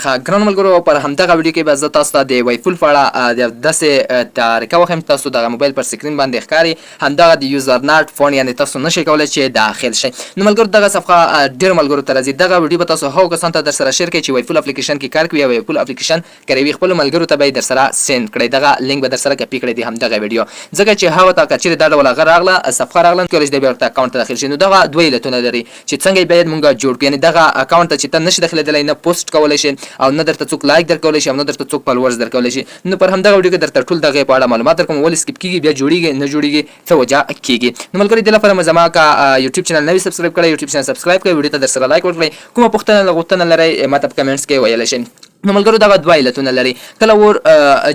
ګرانو ملګرو پر همدغه ویډیو کې به زه تاسو ته د وایفول په اړه داسې طریقه وښیم چې تاسو دغه موبایل پر سکرین باندې ښکاري همدغه د یوزر ناټ فون یعنې تاسو نشئ کولی چې داخل شئ. نو ملګرو دغه صفحه ډېرو ملګرو ته راځي. دغه ویډیو به تاسو هغو کسانو ته در سره شیر کړئ چې وایفول اپلیکیشن کې کار کوي یا وایفول اپلیکیشن کاروي. خپلو ملګرو ته به یې در سره سینډ کړئ. دغه لینک به در سره کپي کړئ د همدغه ویډیو ځکه چې هغه ته که چېرې دا ډول هغه راغله صفحه راغله کولی شي دی بیا ورته اکاونټ ته داخل شي. نو دغه دوه علتونه لري چې څنګه یې باید مونږ جوړ کړو. یعنې دغه اکاونټ ته چې ته نشي داخلېدلی نه پوسټ کولی شي او نه درته څوک لایک درکولی شي او نه درته څوک فالوورز درکولی شي. نو پر همدغه ویډیو کې درته ټول دغې په اړه معلومات درکوم ولې سکیپ کېږي بیا جوړېږي نه جوړېږي څه وجه کېږي. نو ملګري دې لپاره مې زما که یوټیوب چینل نوي سبسکرایب کړی یوټیوب چینل سبسکرایب کړئ ویډیو ته در سره لایک ورکړئ. کومه پوښتنه غوښتنه لرئ ماته په کمنټس کې ویلی شئ. نو ملګرو دغه دوه علتونه لري. کله ور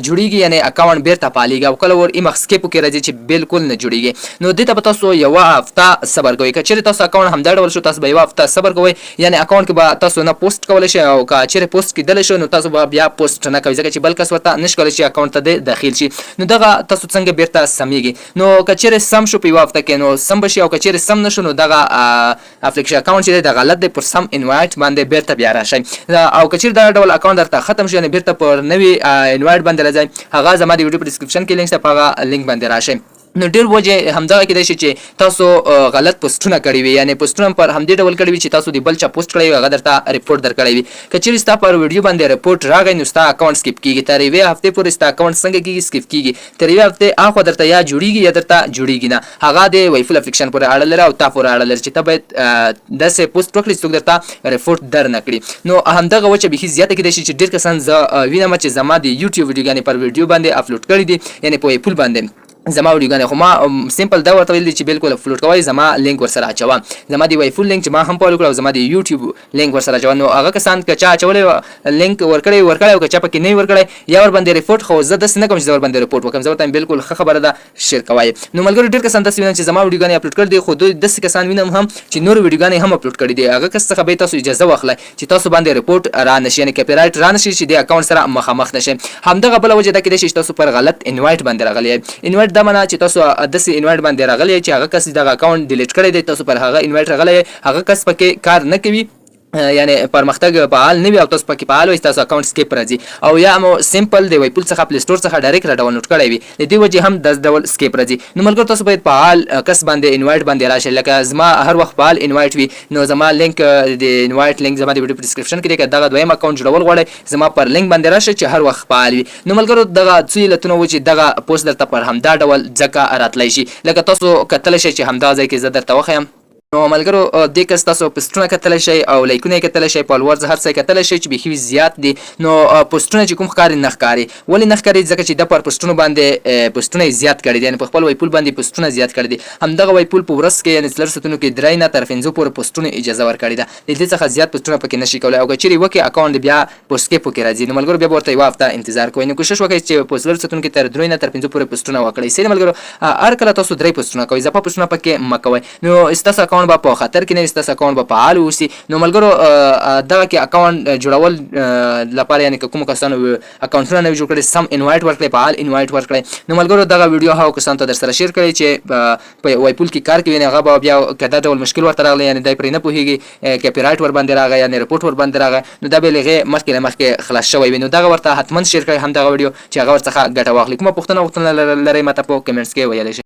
جوړېږي یعنې اکاونټ بیرته فعالېږي او کله ور ایمخ سکیپو کې راځي چې بالکل نه جوړېږي. نو دې ته به تاسو یوه هفته صبر کوئ. که چېرې تاسو اکاونټ همدا ډول شو تاسو به یوه هفته صبر کوئ. یعنې اکاونټ کې به تاسو نه پوسټ کولی شئ او که چېرې پوسټ کېدلی شو نو تاسو به بیا پوسټ نه کوئ ځکه چې بل کس ورته نشي کولی چې اکاونټ ته داخل شي. نو دغه تاسو څنګه بیرته سمیږي. نو که چېرې سم شو په یوه هفته کې نو سم به شي او که چېرې سم نه شو نو دغه اپلیکیشن اکاونټ چې دی د غلط دی پر سم انوایټ باندې بیرته بیا راشئ. او که چېرې دا ډول اکاونټ درته ختم شي یعنې بیرته پر نوي انوایټ باندې راځئ. هغه زما د ویډیو په ډسکرپشن کې لینک شته په هغه لینک باندې راشئ. نو ډېر وجې همدغه کېدای شي چې تاسو غلط پوسټونه کړي وي یعنې پوسټونه پر همدې ډول کړي وي چې تاسو د بل چا پوسټ کړی وي هغه درته رپورټ درکړی وي. که چېرې ستا پر ویډیو باندې رپورټ راغی نو ستا اکاونټ سکیپ کېږي. تر یوې هفتې پورې ستا اکاونټ څنګه کېږي سکیپ کېږي. تر یوې هفتې اخوا درته یا جوړېږي یا درته جوړېږي نه. هغه د وایفول اپلیکیشن پورې اړه لري او تا پورې اړه لري چې ته باید داسې پوسټ وکړې چې څوک درته رپورټ درنه کړي. نو همدغه وجه بیخي زیاته کېدای شي چې ډېر کسان زه وینم چې زما د یوټیوب ویډیوګانې پر ویډیو باندې اپلوډ کړي دي یعنې په وایفول باندې زما ویډیوګانې خو ما سمپل دا ورته ویل دي چې بالکل اپلوډ کوئ زما لینک ورسره اچوه. زما د وایفول لینک چې ما هم فالو کړی او زما د یوټیوب لینک ورسره اچوه. نو هغه کسان که چا اچولی لینک ورکړی او که چا پکې نه وي ورکړی یا ورباندې رپورټ خو زه داسې نه کوم چې زه ورباندې رپورټ وکړم. زه ورته بالکل ښه خبره ده شیر کوئ. نو ملګرو ډېر کسان داسې وینم چې زما ویډیوګانې اپلوډ کړي دي خو دوی داسې کسان وینم هم چې نورو ویډیوګانې هم اپلوډ کړي دي. هغه کس څخه به تاسو اجازه واخلئ چې تاسو باندې رپورټ را نشي یعنې کاپي رایټ را نشي چې د اکاونټ سره مخامخ نشئ. همدغه بله وجه دا کېدای شي چې تاسو پر غلط انوایټ باندې راغلی یئ. انوایټ دا معنا چې تاسو داسې انوایټ باندې راغلی چې هغه کس دغه اکاونټ ډیلیټ کړی دی تاسو پر هغه انوایټ راغلی هغه کس پکې کار نه کوي یعنې پرمختګ فعال نه وي او تاسو پکې فعال وئ ستاسو اکاونټ سکیپ راځي او یا مو سمپل د وایفول څخه پلی سټور څخه ډایرکټ را ډاونلوډ کړی وي د دې وجې هم داس ډول سکیپ راځي. نو ملګرو تاسو باید فعال کس باندې انوایټ باندې راشئ. لکه زما هر وخت فعال انوایټ وي نو زما لینک د انوایټ لینک زما د ویډیو په ډسکرپشن کې دی. که دغه دویم اکاونټ جوړول غواړئ زما پر لینک باندې راشئ چې هر وخت فعال وي. نو ملګرو دغه څو علتونه وو چې دغه پوسټ درته پر همدا ډول ځکه راتلی شي. لکه تاسو کتلی شئ چې همدا ځای کې زه درته وښیم. نو ملګرو دې کس تاسو پوسټونه کتلی شئ او لایکونه یې کتلی شئ فالوورز هر څه یې کتلی شئ چې بیخي زیات دي. نو پوسټونه چې کوم ښکاري نه ښکاري. ولې نه ښکاري ځکه چې دا پر پوسټونو باندې پوسټونه یې زیات کړي دي یعنې په خپل وایفول باندې پوسټونه زیات کړي دي. همدغه وایفول په ورځ کې یعنې 4 ساعتونو کې 3 نه تر 5 پورې پوسټونه اجازه ورکړې ده. د دې څخه زیات پوسټونه پکې نشي کولی او که چېرې وکړي اکاونټ بیا په سکیپو کې راځي. نو ملګرو بیا به ورته یوه هفته انتظار کوئ. نو کوشش وکړئ چې په 4 ساعتونو کې تر 3 نه تر 5 پورې پوسټونه وکړئ. صحیح ملګرو هر کله تاسو 3 پوسټونه کوئ اضافه پوسټونه پکې مه کوئ. نو ستاسو اکاونټ به په خطر کې نه وي ستاسو اکاونټ به فعال واوسي. نو ملګرو دغه کې اکاونټ جوړول لپاره یعنې که کومو کسانو اکاونټونه نوي جوړ کړي سم انوایټ ورکړئ فعال انوایټ ورکړئ. نو ملګرو دغه ویډیو هغو کسانو ته در سره شیر کړئ چې په وایفول کې کار کوي هغه به بیا که دا ډول مشکل ورته راغلی یعنې دی پرې نه پوهېږي کاپي رایټ ورباندې راغی یعنې رپورټ ورباندې راغی نو دا به له هغې مخکې له مخکې خلاص شوی وي. نو دغه ورته حتما شیر کړئ همدغه ویډیو چې هغه ورڅخه ګټه واخلي. کومه پوښتنه لرئ ماته په کمنټس کې ویلی شئ.